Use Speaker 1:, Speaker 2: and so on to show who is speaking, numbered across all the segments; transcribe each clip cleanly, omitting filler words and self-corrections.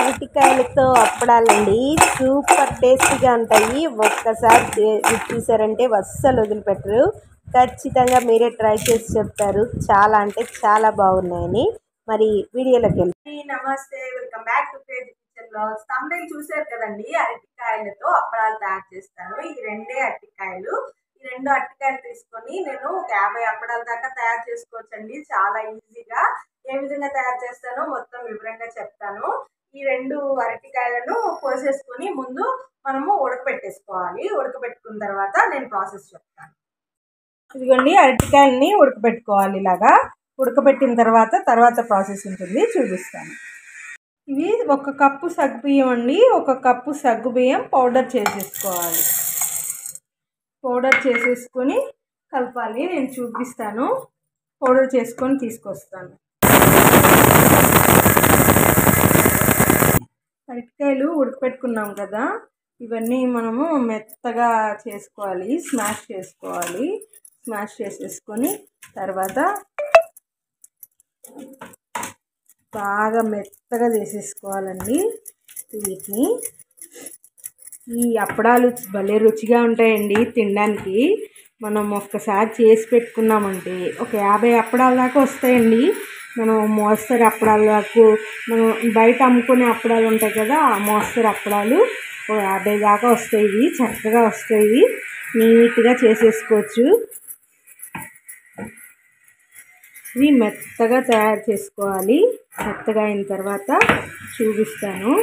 Speaker 1: అరటికాయలతో అప్పడాలండి super టేస్టీగా ఉంటాయి. ఒక్కసారి చూసారంటే అస్సలు వదిలిపెట్టరు. ఖచ్చితంగా మీరే ట్రై చేసి చెప్తారు చాలా అంటే చాలా బాగున్నాయని. మరి వీడియోలోకి వెళ్ళి నమస్తే, welcome back to crazy kitchen blogs. Thumbnail చూసారు కదండి, అరటికాయలతో అప్పడాలు తయారు చేస్తాను. ఈ రెండే అరటికాయలు. ఈ రెండు అరటికాయలు తీసుకొని నేను ఒక 50 అప్పడాల దాకా తయారు చేసుకోవచ్చండి చాలా ఈజీగా. ఏ విధంగా తయారు చేస్తానో మొత్తం వివరంగా చెప్తాను. ఈ రెండు అరటికాయలను కోసేసుకొని ముందు మనము ఉడకబెట్టేసుకోవాలి. ఉడకబెట్టుకున్న తర్వాత నేను ప్రాసెస్ చెప్తాను. ఇదిగోండి, అరటికాయలని ఉడకబెట్టుకోవాలి. ఇలాగా ఉడకబెట్టిన తర్వాత ప్రాసెస్ ఉంటుంది, చూపిస్తాను. ఇవి 1 కప్పు సగ్గుబియ్యం అండి. 1 కప్పు సగ్గుబియ్యం పౌడర్ చేసేసుకోవాలి. పౌడర్ చేసేసుకొని కలపాలి. నేను చూపిస్తాను. పౌడర్ చేసుకొని తీసుకొస్తాను. అరటికాయలు ఉడకపెట్టుకున్నాం కదా, ఇవన్నీ మనము మెత్తగా చేసుకోవాలి. స్మాష్ చేసుకోవాలి. స్మాష్ చేసేసుకొని తర్వాత బాగా మెత్తగా చేసేసుకోవాలండి. వీటిని ఈ అప్పడాలు భలే రుచిగా ఉంటాయండి తినడానికి. మనం ఒక్కసారి చేసి పెట్టుకున్నామంటే ఒక 50 అప్పడాల దాకా వస్తాయండి. మనం మోస్తరు అప్పడాలు దాకా, మనం బయట అమ్ముకునే అప్పడాలు ఉంటాయి కదా, ఆ మోస్తరు అప్పడాలు 50 దాకా వస్తాయి. చక్కగా వస్తాయి. నీట్గా చేసేసుకోవచ్చు. ఇవి మెత్తగా తయారు చేసుకోవాలి. మెత్తగా అయిన తర్వాత చూపిస్తాను.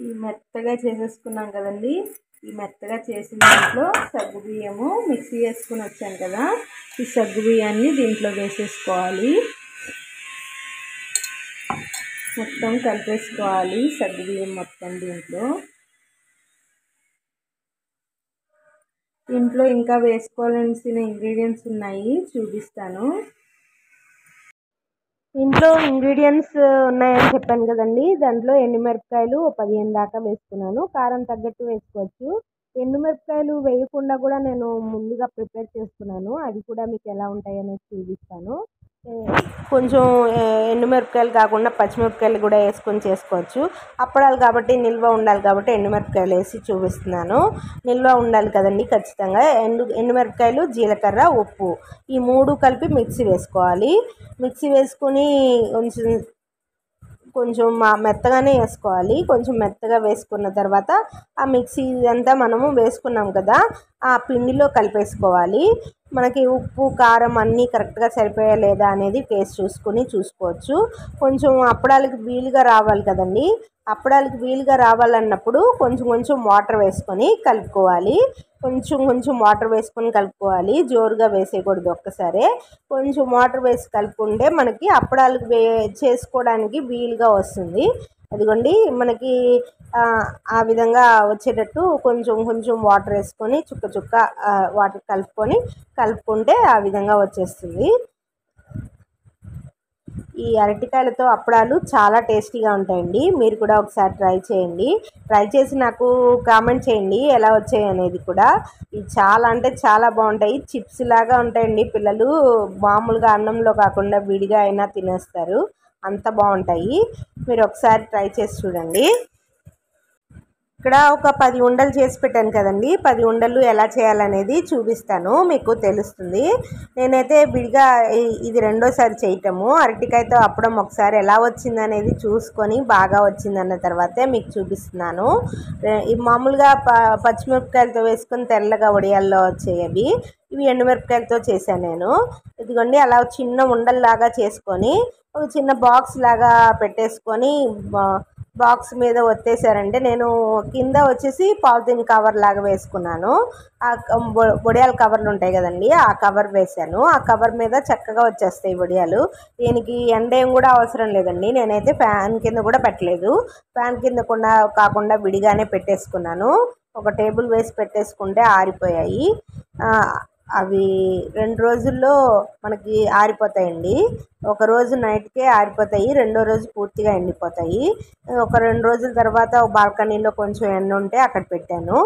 Speaker 1: ఈ మెత్తగా చేసేసుకున్నాం కదండి. ఈ మెత్తగా చేసిన దాంట్లో సగ్గుబియ్యము మిక్సీ చేసుకుని వచ్చాను కదా, ఈ సగ్గుబియ్యాన్ని దీంట్లో వేసేసుకోవాలి. మొత్తం కలిపేసుకోవాలి సగ్గుబియ్యం మొత్తం దీంట్లో. దీంట్లో ఇంకా వేసుకోవాల్సిన ఇంగ్రీడియంట్స్ ఉన్నాయి, చూపిస్తాను. ఇంట్లో ఇంగ్రీడియంట్స్ ఉన్నాయని చెప్పాను కదండి. దాంట్లో ఎండుమిరపకాయలు 15 దాకా వేసుకున్నాను. కారం తగ్గట్టు వేసుకోవచ్చు. ఎండుమిరపకాయలు వేయకుండా కూడా నేను ముందుగా ప్రిపేర్ చేసుకున్నాను. అది కూడా మీకు ఎలా ఉంటాయి అనేది చూపిస్తాను. కొంచెం ఎండుమిరపకాయలు కాకుండా పచ్చిమిరపకాయలు కూడా వేసుకొని చేసుకోవచ్చు. అప్పడాలు కాబట్టి నిల్వ ఉండాలి కాబట్టి ఎండుమిరపకాయలు వేసి చూపిస్తున్నాను. నిల్వ ఉండాలి కదండి ఖచ్చితంగా. ఎండుమిరపకాయలు, జీలకర్ర, ఉప్పు ఈ 3 కలిపి మిక్సీ వేసుకోవాలి. మిక్సీ వేసుకొని కొంచెం మెత్తగానే వేసుకోవాలి. కొంచెం మెత్తగా వేసుకున్న తర్వాత ఆ మిక్సీ అంతా మనము వేసుకున్నాం కదా, ఆ పిండిలో కలిపేసుకోవాలి. మనకి ఉప్పు కారం అన్నీ కరెక్ట్గా సరిపోయా లేదా అనేది టేస్ట్ చూసుకోవచ్చు. కొంచెం అప్పడాలకి వీలుగా రావాలి కదండి. అప్పడాలకి వీలుగా రావాలన్నప్పుడు కొంచెం వాటర్ వేసుకొని కలుపుకోవాలి. కొంచెం వాటర్ వేసుకొని కలుపుకోవాలి. జోరుగా వేసేయకూడదు. ఒక్కసారి కొంచెం వాటర్ వేసి కలుపుకుంటే మనకి అప్పడాలకు చేసుకోవడానికి వీలుగా వస్తుంది. అదిగోండి, మనకి ఆ విధంగా వచ్చేటట్టు కొంచెం వాటర్ వేసుకొని చుక్క వాటర్ కలుపుకుంటే ఆ విధంగా వచ్చేస్తుంది. ఈ అరటికాయలతో అప్పడాలు చాలా టేస్టీగా ఉంటాయండి. మీరు కూడా ఒకసారి ట్రై చేయండి. ట్రై చేసి నాకు కామెంట్ చేయండి ఎలా వచ్చాయి అనేది కూడా. ఇవి చాలా అంటే చాలా బాగుంటాయి. చిప్స్ లాగా ఉంటాయండి. పిల్లలు మామూలుగా అన్నంలో కాకుండా విడిగా అయినా తినేస్తారు. అంత బాగుంటాయి. మీరు ఒకసారి ట్రై చేసి చూడండి. ఇక్కడ ఒక 10 ఉండలు చేసి పెట్టాను కదండి. 10 ఉండలు ఎలా చేయాలనేది చూపిస్తాను, మీకు తెలుస్తుంది. నేనైతే విడిగా ఇది రెండోసారి చేయటము. అరటికాయతో అప్పడం ఒకసారి ఎలా వచ్చిందనేది చూసుకొని బాగా వచ్చిందన్న తర్వాతే మీకు చూపిస్తున్నాను. మామూలుగా పచ్చిమిరపకాయలతో వేసుకొని తెల్లగా వడియాల్లో వచ్చేవి. ఇవి ఎండుమిరపకాయలతో చేశాను నేను. ఇదిగోండి, అలా చిన్న ఉండల్లాగా చేసుకొని ఒక చిన్న బాక్స్ లాగా పెట్టేసుకొని బాక్స్ మీద ఒత్తేసారంటే, నేను కింద వచ్చేసి పాలిథిన్ కవర్ లాగా వేసుకున్నాను. ఆ వడియాల కవర్లు ఉంటాయి కదండి, ఆ కవర్ వేసాను. ఆ కవర్ మీద చక్కగా వచ్చేస్తాయి వడియాలు. దీనికి ఎండేం కూడా అవసరం లేదండి. నేనైతే ఫ్యాన్ కింద కూడా పెట్టలేదు. ఫ్యాన్ కింద కాకుండా విడిగానే పెట్టేసుకున్నాను. ఒక టేబుల్ వేసి పెట్టేసుకుంటే ఆరిపోయాయి. అవి 2 రోజుల్లో మనకి ఆరిపోతాయండి. ఒక రోజు నైట్కే ఆరిపోతాయి, రెండో రోజు పూర్తిగా ఎండిపోతాయి. ఒక 2 రోజుల తర్వాత బాల్కనీలో కొంచెం ఎండ ఉంటే అక్కడ పెట్టాను.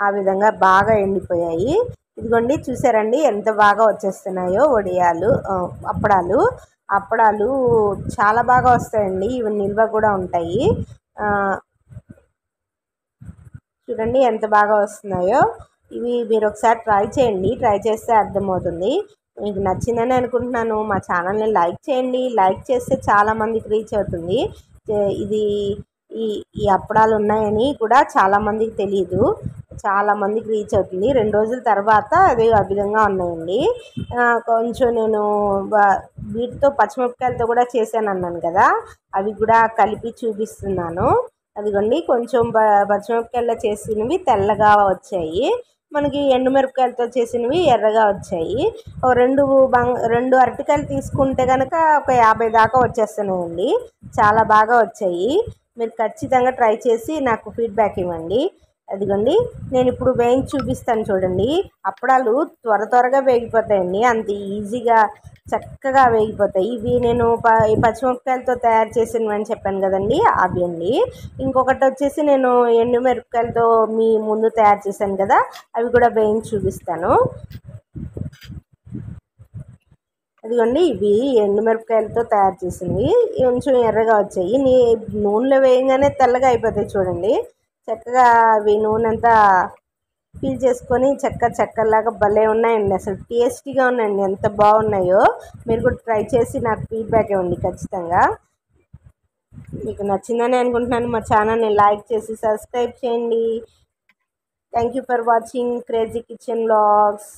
Speaker 1: ఆ విధంగా బాగా ఎండిపోయాయి. ఇదిగోండి, చూసారండి ఎంత బాగా వచ్చేస్తున్నాయో వడియాలు అప్పడాలు. అప్పడాలు చాలా బాగా వస్తాయండి. ఇవి నిల్వ కూడా ఉంటాయి. చూడండి ఎంత బాగా వస్తున్నాయో. ఇవి మీరు ఒకసారి ట్రై చేయండి. ట్రై చేస్తే అర్థమవుతుంది. మీకు నచ్చిందని అనుకుంటున్నాను. మా ఛానల్ని లైక్ చేయండి. లైక్ చేస్తే చాలామందికి రీచ్ అవుతుంది. ఇది ఈ ఈ అప్పడాలు ఉన్నాయని కూడా చాలామందికి తెలియదు. చాలామందికి రీచ్ అవుతుంది. 2 రోజుల తర్వాత అది ఆ విధంగా ఉన్నాయండి. కొంచెం నేను వీటితో పచ్చిమిరపకాయలతో కూడా చేశాను అన్నాను కదా, అవి కూడా కలిపి చూపిస్తున్నాను. అదిగోండి కొంచెం పచ్చిమిరపకాయలు చేసినవి తెల్లగా వచ్చాయి. మనకి ఎండుమిరపకాయలతో చేసినవి ఎర్రగా వచ్చాయి. రెండు అరటికాయలు తీసుకుంటే కనుక ఒక 50 దాకా వచ్చేస్తున్నాయండి. చాలా బాగా వచ్చాయి. మీరు ఖచ్చితంగా ట్రై చేసి నాకు ఫీడ్బ్యాక్ ఇవ్వండి. అదిగోండి నేను ఇప్పుడు వేయించి చూపిస్తాను చూడండి. అప్పడాలు త్వరగా వేగిపోతాయండి. అంత ఈజీగా చక్కగా వేగిపోతాయి. ఇవి నేను పచ్చిమిరపకాయలతో తయారు చేసినవి అని చెప్పాను కదండి, అవి అండి. ఇంకొకటి వచ్చేసి నేను ఎండుమిరపకాయలతో మీ ముందు తయారు చేశాను కదా, అవి కూడా వేయించి చూపిస్తాను. అదిగోండి ఇవి ఎండుమిరపకాయలతో తయారు చేసినవి. కొంచెం ఎర్రగా వచ్చాయి. నూనెలో వేయగానే తెల్లగా అయిపోతాయి చూడండి. చక్కగా అవి నూనె అంతా పీల్ చేసుకొని చెక్కలాగా భలే ఉన్నాయండి. అసలు టేస్టీగా ఉన్నాయండి. ఎంత బాగున్నాయో. మీరు కూడా ట్రై చేసి నాకు ఫీడ్బ్యాక్ ఇవ్వండి ఖచ్చితంగా. మీకు నచ్చిందని అనుకుంటున్నాను. మా ఛానల్ని లైక్ చేసి సబ్స్క్రైబ్ చేయండి. Thank you for watching crazy kitchen vlogs.